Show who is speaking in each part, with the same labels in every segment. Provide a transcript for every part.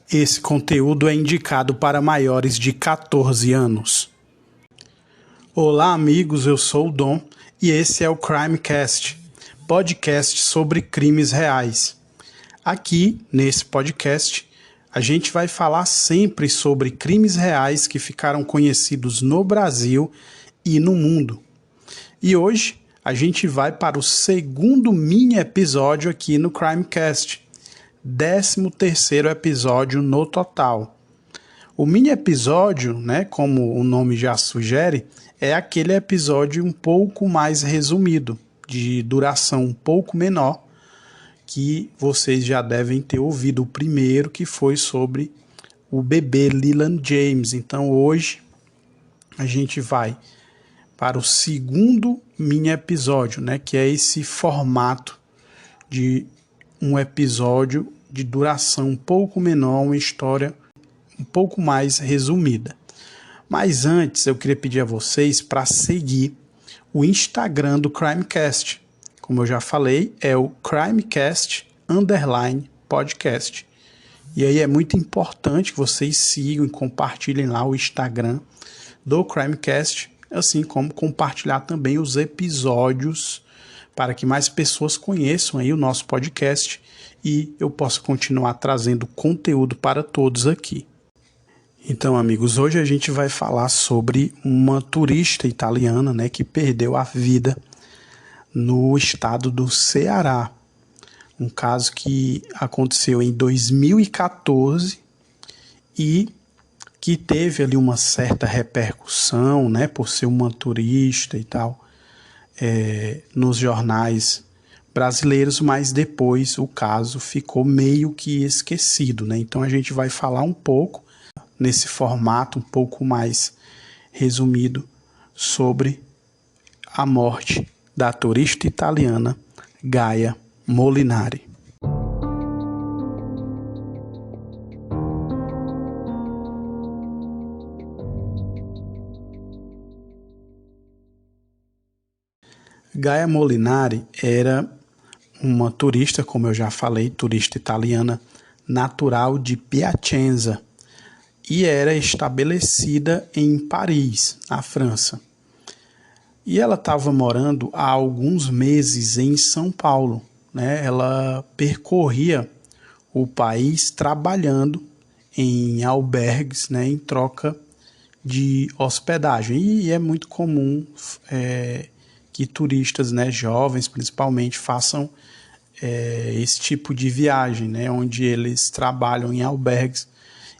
Speaker 1: Esse conteúdo é indicado para maiores de 14 anos. Olá, amigos, eu sou o Dom e esse é o Crimecast, podcast sobre crimes reais. Aqui, nesse podcast, a gente vai falar sempre sobre crimes reais que ficaram conhecidos no Brasil e no mundo. E hoje a gente vai para o segundo mini episódio aqui no Crimecast. 13º episódio no total. O mini episódio, né, como o nome já sugere, é aquele episódio um pouco mais resumido, de duração um pouco menor, que vocês já devem ter ouvido o primeiro, que foi sobre o bebê Leland James. Então hoje a gente vai para o segundo mini episódio, né, que é esse formato de um episódio de duração um pouco menor, uma história um pouco mais resumida. Mas antes eu queria pedir a vocês para seguir o Instagram do Crimecast. Como eu já falei, é o Crimecast_podcast. E aí é muito importante que vocês sigam e compartilhem lá o Instagram do Crimecast, assim como compartilhar também os episódios para que mais pessoas conheçam aí o nosso podcast e eu possa continuar trazendo conteúdo para todos aqui. Então, amigos, hoje a gente vai falar sobre uma turista italiana, né, que perdeu a vida no estado do Ceará. Um caso que aconteceu em 2014 e que teve ali uma certa repercussão, né, por ser uma turista e tal, nos jornais brasileiros, mas depois o caso ficou meio que esquecido, né? Então a gente vai falar um pouco nesse formato um pouco mais resumido sobre a morte da turista italiana Gaia Molinari. Gaia Molinari era uma turista, como eu já falei, turista italiana natural de Piacenza e era estabelecida em Paris, na França. E ela estava morando há alguns meses em São Paulo, né? Ela percorria o país trabalhando em albergues, né, em troca de hospedagem. E é muito comum que turistas, né, jovens principalmente, façam esse tipo de viagem, né, onde eles trabalham em albergues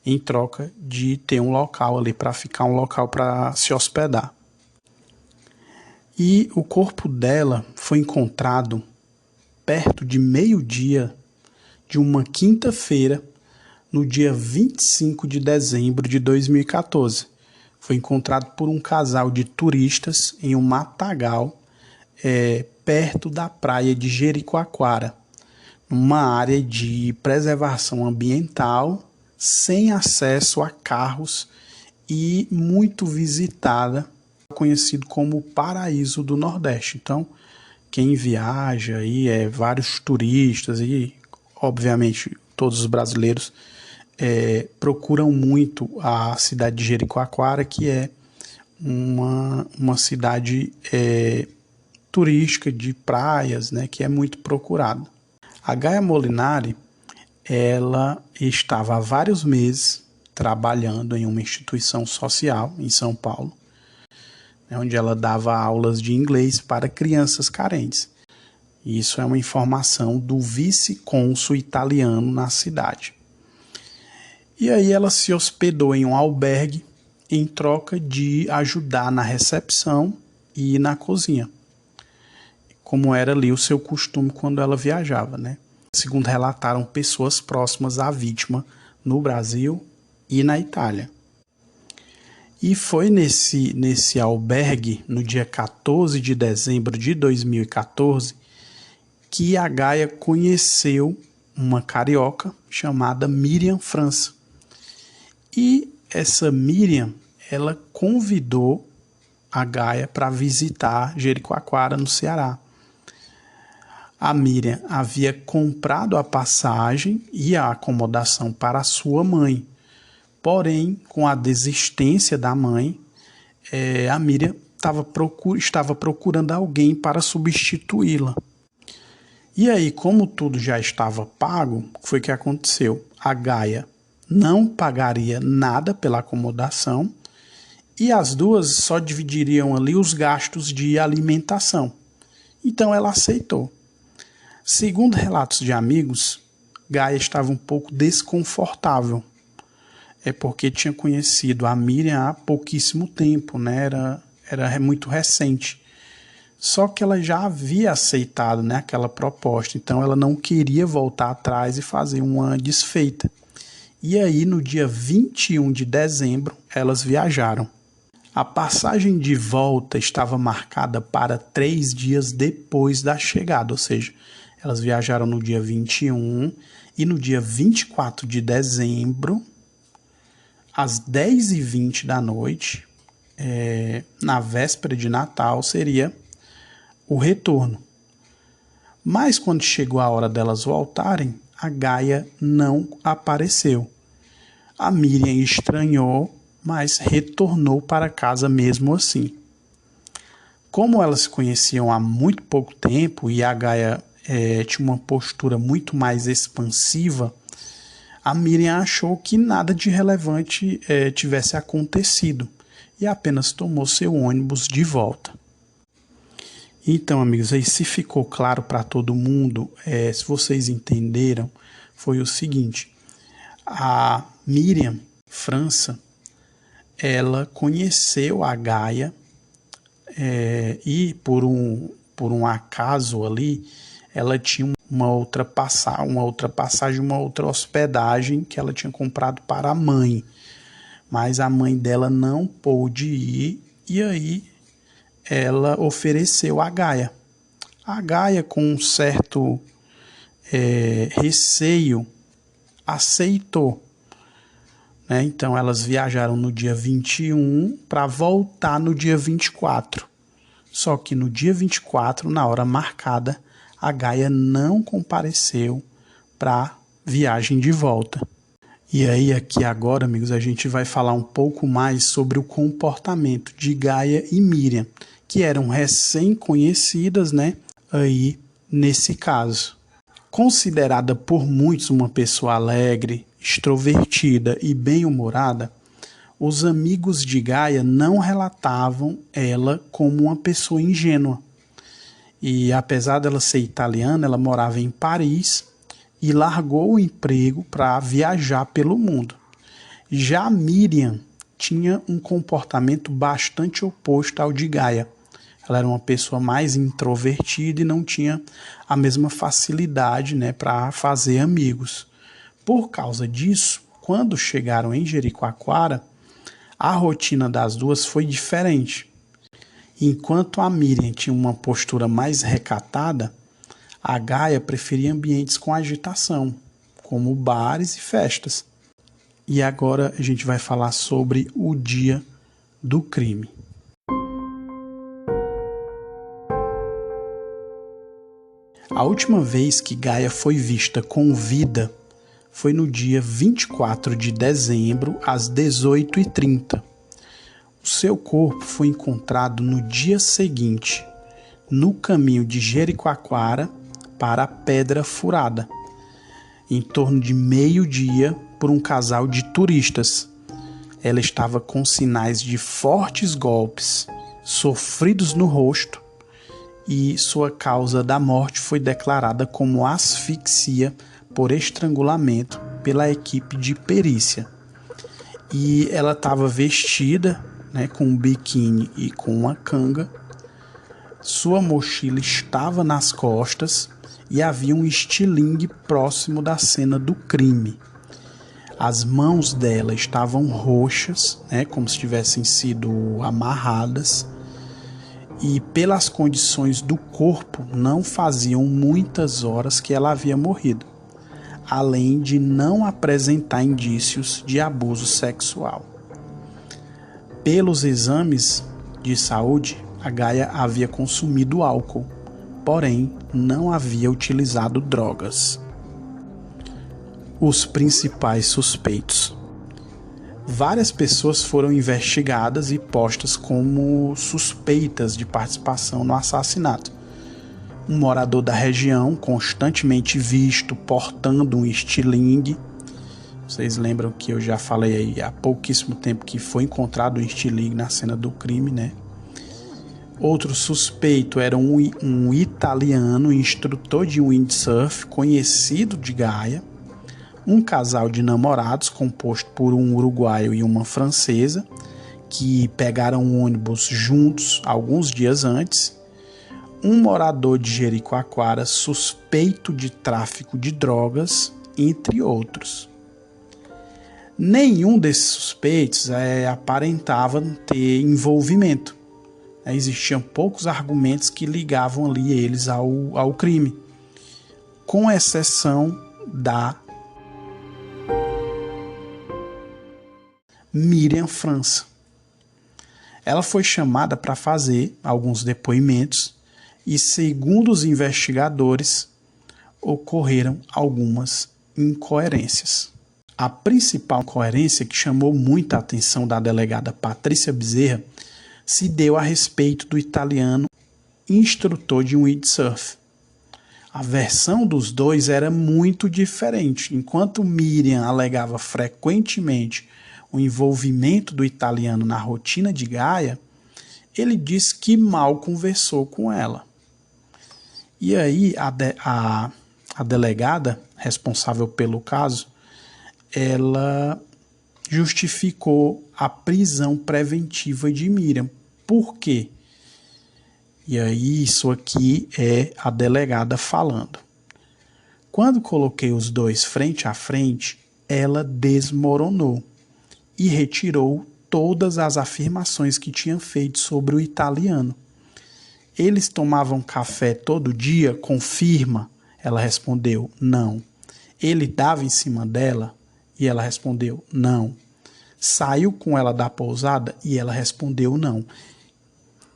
Speaker 1: em troca de ter um local ali para ficar, um local para se hospedar. E o corpo dela foi encontrado perto de meio-dia de uma quinta-feira, no dia 25 de dezembro de 2014. Foi encontrado por um casal de turistas em um matagal perto da praia de Jericoacoara, uma área de preservação ambiental sem acesso a carros e muito visitada, conhecido como o Paraíso do Nordeste. Então, quem viaja aí, vários turistas e, obviamente, todos os brasileiros procuram muito a cidade de Jericoacoara, que é uma cidade turística de praias, né, que é muito procurada. A Gaia Molinari, ela estava há vários meses trabalhando em uma instituição social em São Paulo, né, onde ela dava aulas de inglês para crianças carentes. Isso é uma informação do vice-cônsul italiano na cidade. E aí ela se hospedou em um albergue em troca de ajudar na recepção e na cozinha, como era ali o seu costume quando ela viajava, né? Segundo relataram pessoas próximas à vítima no Brasil e na Itália. E foi nesse albergue, no dia 14 de dezembro de 2014, que a Gaia conheceu uma carioca chamada Miriam França. E essa Miriam, ela convidou a Gaia para visitar Jericoacoara, no Ceará. A Miriam havia comprado a passagem e a acomodação para a sua mãe. Porém, com a desistência da mãe, a Miriam estava procurando alguém para substituí-la. E aí, como tudo já estava pago, foi que aconteceu? A Gaia não pagaria nada pela acomodação e as duas só dividiriam ali os gastos de alimentação. Então ela aceitou. Segundo relatos de amigos, Gaia estava um pouco desconfortável. É porque tinha conhecido a Miriam há pouquíssimo tempo, né? Era muito recente. Só que ela já havia aceitado, né, aquela proposta, então ela não queria voltar atrás e fazer uma desfeita. E aí, no dia 21 de dezembro, elas viajaram. A passagem de volta estava marcada para 3 dias depois da chegada, ou seja, elas viajaram no dia 21 e no dia 24 de dezembro, às 10h20 da noite, na véspera de Natal, seria o retorno. Mas quando chegou a hora delas voltarem, a Gaia não apareceu. A Miriam estranhou, mas retornou para casa mesmo assim. Como elas se conheciam há muito pouco tempo e a Gaia tinha uma postura muito mais expansiva, a Miriam achou que nada de relevante tivesse acontecido e apenas tomou seu ônibus de volta. Então, amigos, aí se ficou claro para todo mundo, se vocês entenderam, foi o seguinte: a Miriam França, ela conheceu a Gaia e por um acaso ali, ela tinha uma outra passagem, uma outra hospedagem que ela tinha comprado para a mãe. Mas a mãe dela não pôde ir e aí ela ofereceu a Gaia. A Gaia, com um certo receio, aceitou. Né? Então, elas viajaram no dia 21 para voltar no dia 24. Só que no dia 24, na hora marcada, a Gaia não compareceu para a viagem de volta. E aí, aqui agora, amigos, a gente vai falar um pouco mais sobre o comportamento de Gaia e Miriam, que eram recém-conhecidas, né, aí nesse caso. Considerada por muitos uma pessoa alegre, extrovertida e bem-humorada, os amigos de Gaia não relatavam ela como uma pessoa ingênua. E apesar dela ser italiana, ela morava em Paris e largou o emprego para viajar pelo mundo. Já Miriam tinha um comportamento bastante oposto ao de Gaia. Ela era uma pessoa mais introvertida e não tinha a mesma facilidade, né, para fazer amigos. Por causa disso, quando chegaram em Jericoacoara, a rotina das duas foi diferente. Enquanto a Miriam tinha uma postura mais recatada, a Gaia preferia ambientes com agitação, como bares e festas. E agora a gente vai falar sobre o dia do crime. A última vez que Gaia foi vista com vida foi no dia 24 de dezembro, às 18h30. O seu corpo foi encontrado no dia seguinte, no caminho de Jericoacoara para a Pedra Furada, em torno de meio-dia, por um casal de turistas. Ela estava com sinais de fortes golpes sofridos no rosto e sua causa da morte foi declarada como asfixia por estrangulamento pela equipe de perícia. E ela estava vestida, né, com um biquíni e com uma canga. Sua mochila estava nas costas e havia um estilingue próximo da cena do crime. As mãos dela estavam roxas, né, como se tivessem sido amarradas, e pelas condições do corpo não faziam muitas horas que ela havia morrido, além de não apresentar indícios de abuso sexual. Pelos exames de saúde, a Gaia havia consumido álcool, porém não havia utilizado drogas. Os principais suspeitos. Várias pessoas foram investigadas e postas como suspeitas de participação no assassinato. Um morador da região, constantemente visto portando um estilingue. Vocês lembram que eu já falei aí há pouquíssimo tempo que foi encontrado um estilingue na cena do crime, né? Outro suspeito era um italiano, instrutor de windsurf, conhecido de Gaia. Um casal de namorados, composto por um uruguaio e uma francesa, que pegaram um ônibus juntos alguns dias antes. Um morador de Jericoacoara, suspeito de tráfico de drogas, entre outros. Nenhum desses suspeitos aparentava ter envolvimento. Existiam poucos argumentos que ligavam ali eles ao crime, com exceção da Miriam França. Ela foi chamada para fazer alguns depoimentos e, segundo os investigadores, ocorreram algumas incoerências. A principal incoerência que chamou muita atenção da delegada Patrícia Bezerra se deu a respeito do italiano instrutor de windsurf. A versão dos dois era muito diferente. Enquanto Miriam alegava frequentemente o envolvimento do italiano na rotina de Gaia, ele disse que mal conversou com ela. E aí a delegada responsável pelo caso, ela justificou a prisão preventiva de Miriam. Por quê? E aí isso aqui é a delegada falando. Quando coloquei os dois frente a frente, ela desmoronou e retirou todas as afirmações que tinha feito sobre o italiano. Eles tomavam café todo dia? Confirma. Ela respondeu, não. Ele dava em cima dela? E ela respondeu, não. Saiu com ela da pousada? E ela respondeu, não.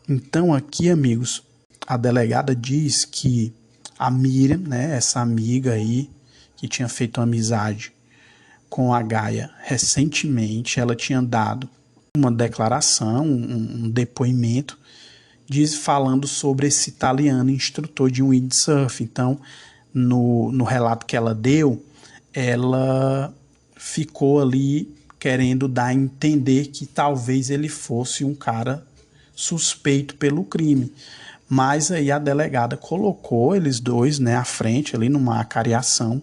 Speaker 1: Então aqui, amigos, a delegada diz que a Miriam, né, essa amiga aí, que tinha feito amizade com a Gaia recentemente, ela tinha dado uma declaração, um depoimento, falando sobre esse italiano instrutor de windsurf. Então, no relato que ela deu, ela ficou ali querendo dar a entender que talvez ele fosse um cara suspeito pelo crime. Mas aí a delegada colocou eles dois, né, à frente, ali numa acariação,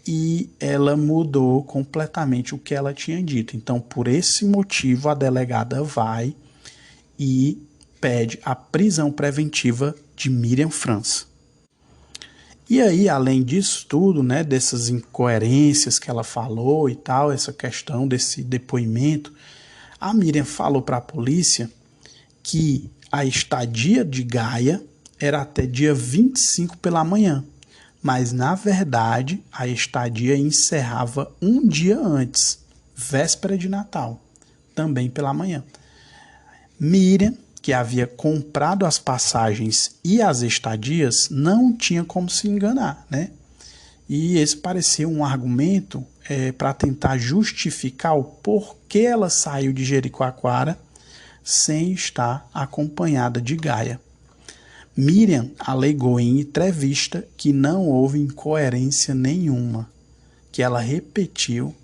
Speaker 1: e ela mudou completamente o que ela tinha dito. Então, por esse motivo, a delegada vai e pede a prisão preventiva de Miriam França. E aí, além disso tudo, né, dessas incoerências que ela falou e tal, essa questão desse depoimento, a Miriam falou para a polícia que a estadia de Gaia era até dia 25 pela manhã, mas na verdade a estadia encerrava um dia antes, véspera de Natal, também pela manhã. Miriam, que havia comprado as passagens e as estadias, não tinha como se enganar, né? E esse parecia um argumento para tentar justificar o porquê ela saiu de Jericoacoara sem estar acompanhada de Gaia. Miriam alegou em entrevista que não houve incoerência nenhuma, que ela repetiu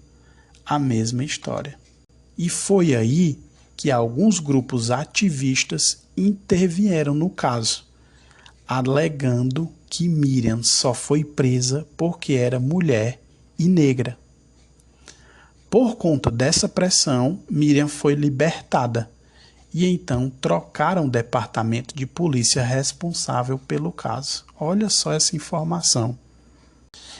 Speaker 1: a mesma história. E foi aí que alguns grupos ativistas intervieram no caso, alegando que Miriam só foi presa porque era mulher e negra. Por conta dessa pressão, Miriam foi libertada e então trocaram o departamento de polícia responsável pelo caso. Olha só essa informação.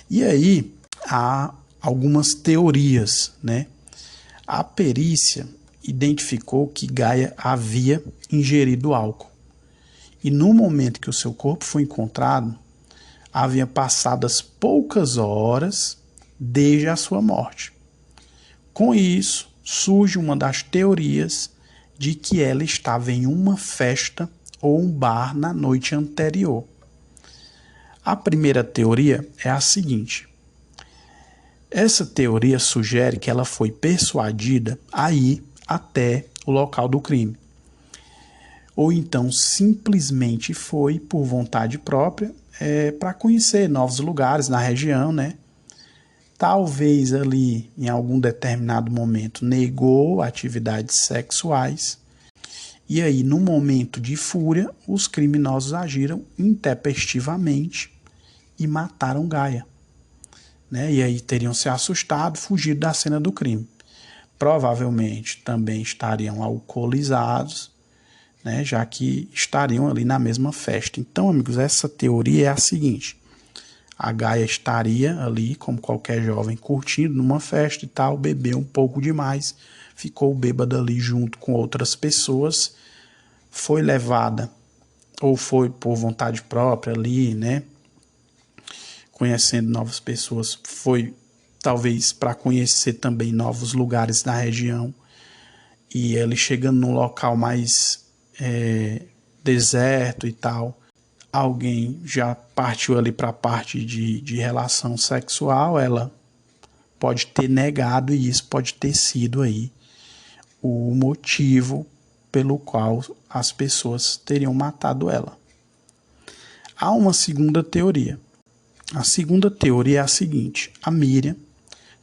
Speaker 1: E aí há algumas teorias, né? A perícia identificou que Gaia havia ingerido álcool. E no momento que o seu corpo foi encontrado, havia passadas poucas horas desde a sua morte. Com isso, surge uma das teorias de que ela estava em uma festa ou um bar na noite anterior. A primeira teoria é a seguinte. Essa teoria sugere que ela foi persuadida a ir até o local do crime. Ou então simplesmente foi por vontade própria para conhecer novos lugares na região, né? Talvez ali em algum determinado momento negou atividades sexuais. E aí, no momento de fúria, os criminosos agiram intempestivamente e mataram Gaia. Né? E aí teriam se assustado, fugido da cena do crime. Provavelmente também estariam alcoolizados, né? Já que estariam ali na mesma festa. Então, amigos, essa teoria é a seguinte. A Gaia estaria ali, como qualquer jovem, curtindo numa festa e tal, bebeu um pouco demais, ficou bêbada ali junto com outras pessoas, foi levada, ou foi por vontade própria ali, né? Conhecendo novas pessoas, foi talvez para conhecer também novos lugares da região, e ele chegando num local mais deserto e tal, alguém já partiu ali para a parte de relação sexual, ela pode ter negado e isso pode ter sido aí o motivo pelo qual as pessoas teriam matado ela. Há uma segunda teoria. A segunda teoria é a seguinte: a Miriam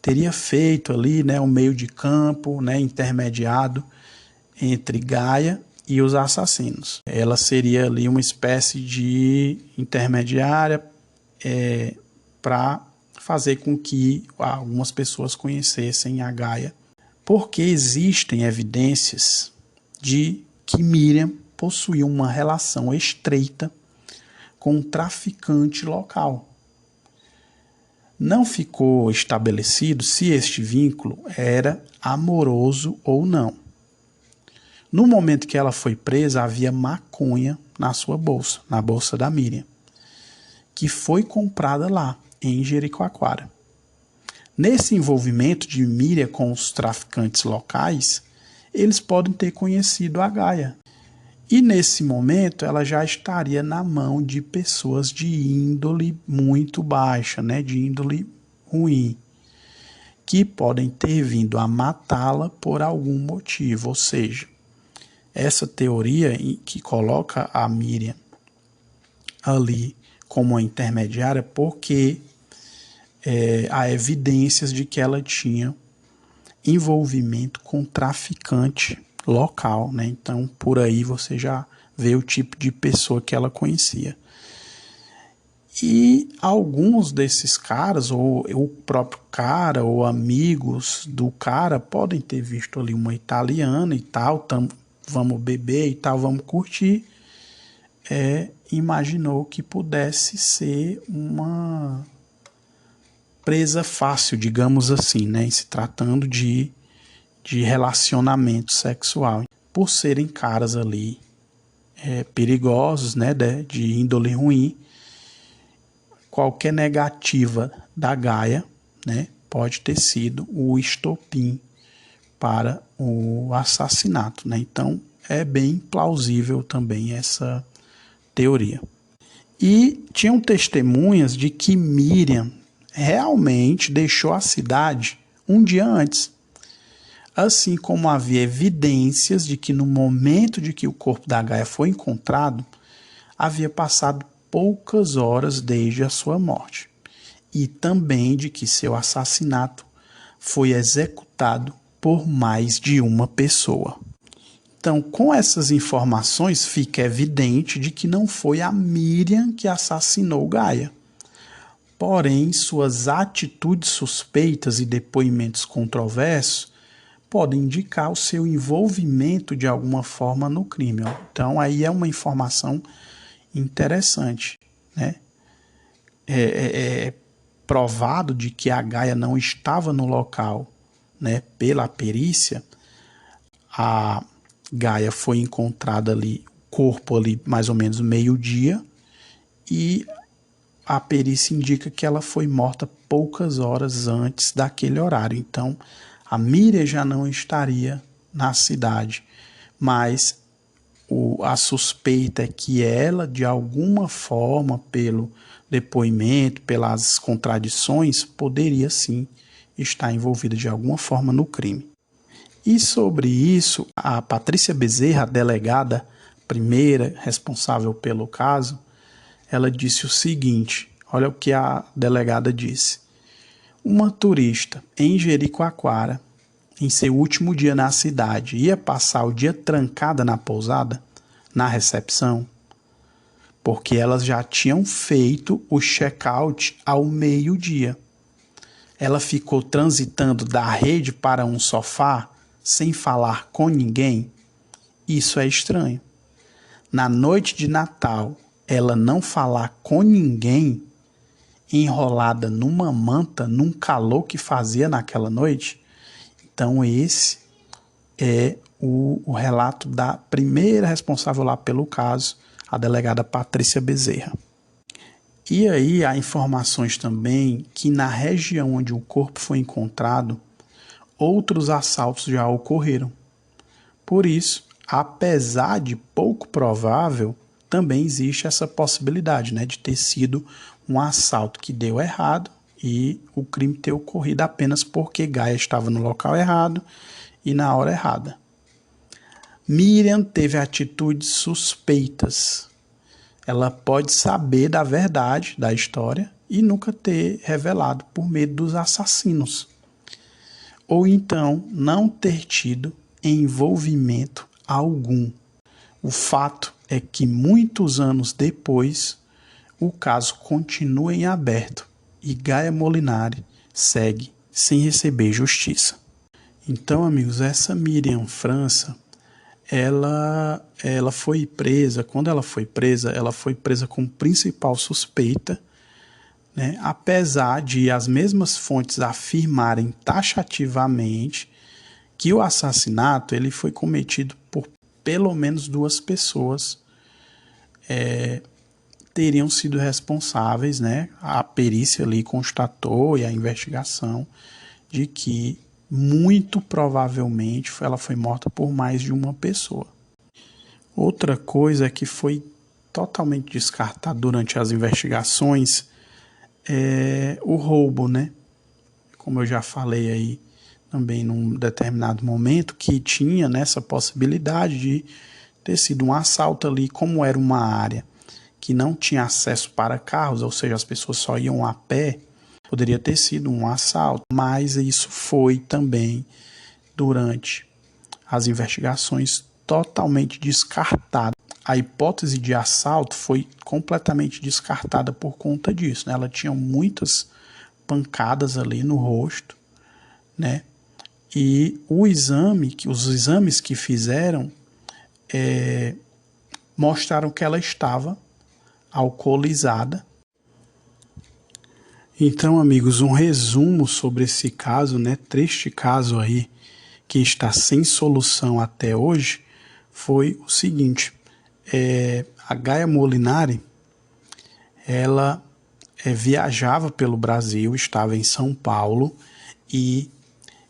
Speaker 1: teria feito ali, né, um meio de campo, né, intermediado entre Gaia e os assassinos. Ela seria ali uma espécie de intermediária para fazer com que algumas pessoas conhecessem a Gaia, porque existem evidências de que Miriam possuía uma relação estreita com um traficante local. Não ficou estabelecido se este vínculo era amoroso ou não. No momento que ela foi presa, havia maconha na sua bolsa, na bolsa da Miriam, que foi comprada lá, em Jericoacoara. Nesse envolvimento de Miriam com os traficantes locais, eles podem ter conhecido a Gaia. E nesse momento ela já estaria na mão de pessoas de índole muito baixa, né, de índole ruim, que podem ter vindo a matá-la por algum motivo. Ou seja, essa teoria que coloca a Miriam ali como uma intermediária, porque há evidências de que ela tinha envolvimento com traficante local, né? Então, por aí você já vê o tipo de pessoa que ela conhecia. E alguns desses caras, ou o próprio cara, ou amigos do cara, podem ter visto ali uma italiana e tal, vamos beber e tal, vamos curtir. Imaginou que pudesse ser uma presa fácil, digamos assim, né? Se tratando de relacionamento sexual, por serem caras ali perigosos, né, de índole ruim. Qualquer negativa da Gaia, né, pode ter sido o estopim para o assassinato, né? Então é bem plausível também essa teoria. E tinham testemunhas de que Miriam realmente deixou a cidade um dia antes. Assim como havia evidências de que no momento de que o corpo da Gaia foi encontrado, havia passado poucas horas desde a sua morte. E também de que seu assassinato foi executado por mais de uma pessoa. Então, com essas informações, fica evidente de que não foi a Miriam que assassinou Gaia. Porém, suas atitudes suspeitas e depoimentos controversos podem indicar o seu envolvimento de alguma forma no crime. Então, aí é uma informação interessante, né? É provado de que a Gaia não estava no local, né? Pela perícia, a Gaia foi encontrada ali, o corpo ali mais ou menos meio-dia, e a perícia indica que ela foi morta poucas horas antes daquele horário. Então, a Miriam já não estaria na cidade, mas a suspeita é que ela, de alguma forma, pelo depoimento, pelas contradições, poderia sim estar envolvida de alguma forma no crime. E sobre isso, a Patrícia Bezerra, a delegada primeira responsável pelo caso, ela disse o seguinte, olha o que a delegada disse. Uma turista em Jericoacoara, em seu último dia na cidade, ia passar o dia trancada na pousada, na recepção, porque elas já tinham feito o check-out ao meio-dia. Ela ficou transitando da rede para um sofá sem falar com ninguém. Isso é estranho. Na noite de Natal, ela não falar com ninguém, enrolada numa manta, num calor que fazia naquela noite. Então esse é o relato da primeira responsável lá pelo caso, a delegada Patrícia Bezerra. E aí há informações também que na região onde o corpo foi encontrado, outros assaltos já ocorreram. Por isso, apesar de pouco provável, também existe essa possibilidade, né, de ter sido um assalto que deu errado e o crime ter ocorrido apenas porque Gaia estava no local errado e na hora errada. Miriam teve atitudes suspeitas. Ela pode saber da verdade da história e nunca ter revelado por medo dos assassinos. Ou então não ter tido envolvimento algum. O fato é que muitos anos depois, o caso continua em aberto e Gaia Molinari segue sem receber justiça. Então, amigos, essa Miriam França, ela foi presa. Quando ela foi presa como principal suspeita, né? Apesar de as mesmas fontes afirmarem taxativamente que o assassinato ele foi cometido por pelo menos 2 pessoas, teriam sido responsáveis, né? A perícia ali constatou e a investigação de que muito provavelmente ela foi morta por mais de uma pessoa. Outra coisa que foi totalmente descartada durante as investigações é o roubo, né? Como eu já falei aí também num determinado momento, que tinha nessa possibilidade de ter sido um assalto ali, como era uma área que não tinha acesso para carros, ou seja, as pessoas só iam a pé, poderia ter sido um assalto, mas isso foi também, durante as investigações, totalmente descartado. A hipótese de assalto foi completamente descartada por conta disso, né? Ela tinha muitas pancadas ali no rosto, né? E os exames que fizeram mostraram que ela estava alcoolizada. Então, amigos, um resumo sobre esse caso, né? Triste caso aí, que está sem solução até hoje, foi o seguinte: a Gaia Molinari, ela viajava pelo Brasil, estava em São Paulo e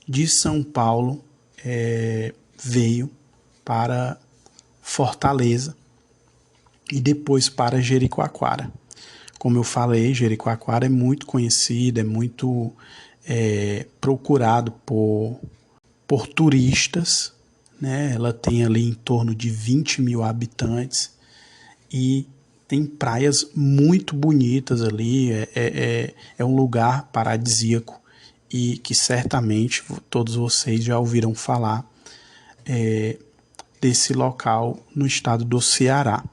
Speaker 1: de São Paulo veio para Fortaleza e depois para Jericoacoara. Como eu falei, Jericoacoara é muito conhecido, é muito procurado por turistas, né? Ela tem ali em torno de 20 mil habitantes e tem praias muito bonitas ali, é um lugar paradisíaco e que certamente todos vocês já ouviram falar desse local no estado do Ceará.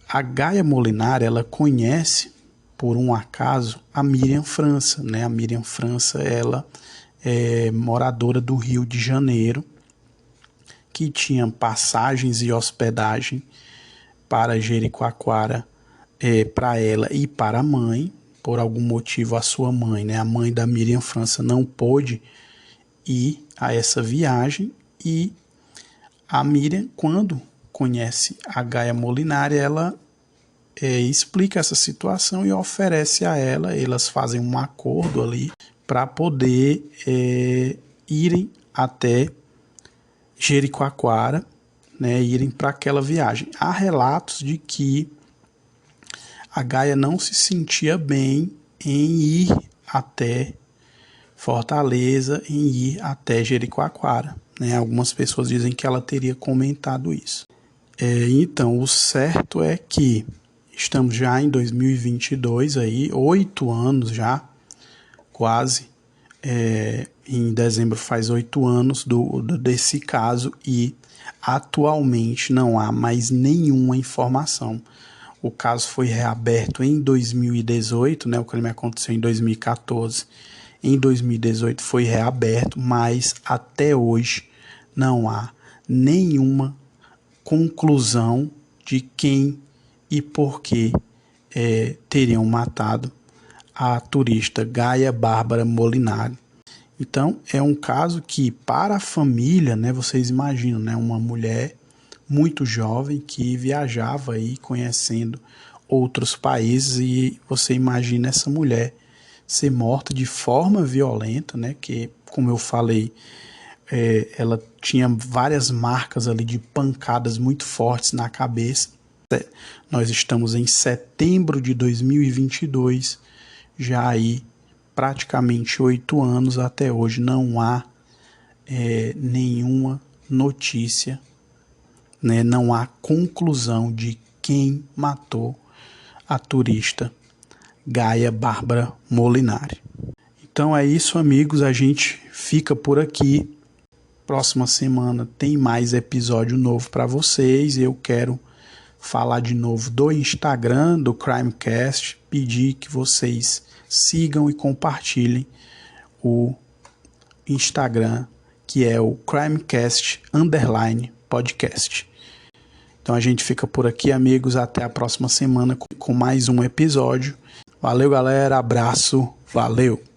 Speaker 1: A Gaia Molinari, ela conhece, por um acaso, a Miriam França, né? A Miriam França, ela é moradora do Rio de Janeiro, que tinha passagens e hospedagem para Jericoacoara, para ela e para a mãe. Por algum motivo, a sua mãe, né? A mãe da Miriam França, não pôde ir a essa viagem e a Miriam, quando conhece a Gaia Molinari, ela explica essa situação e oferece a ela, elas fazem um acordo ali para poder irem até Jericoacoara, né, irem para aquela viagem. Há relatos de que a Gaia não se sentia bem em ir até Fortaleza, em ir até Jericoacoara, né? Algumas pessoas dizem que ela teria comentado isso. Então, o certo é que estamos já em 2022, aí, 8 anos já, quase. Em dezembro faz 8 anos desse caso e atualmente não há mais nenhuma informação. O caso foi reaberto em 2018, né? O crime aconteceu em 2014. Em 2018 foi reaberto, mas até hoje não há nenhuma conclusão de quem e por que teriam matado a turista Gaia Bárbara Molinari. Então, é um caso que, para a família, né, vocês imaginam, né, uma mulher muito jovem que viajava aí conhecendo outros países, e você imagina essa mulher ser morta de forma violenta, né, que, como eu falei, ela tinha várias marcas ali de pancadas muito fortes na cabeça. Nós estamos em setembro de 2022, já aí praticamente 8 anos, até hoje não há nenhuma notícia, né? Não há conclusão de quem matou a turista Gaia Bárbara Molinari. Então é isso, amigos, a gente fica por aqui. Próxima semana tem mais episódio novo para vocês. Eu quero falar de novo do Instagram do Crimecast, pedir que vocês sigam e compartilhem o Instagram, que é o Crimecast_podcast. Então a gente fica por aqui, amigos, até a próxima semana com mais um episódio. Valeu, galera, abraço, valeu!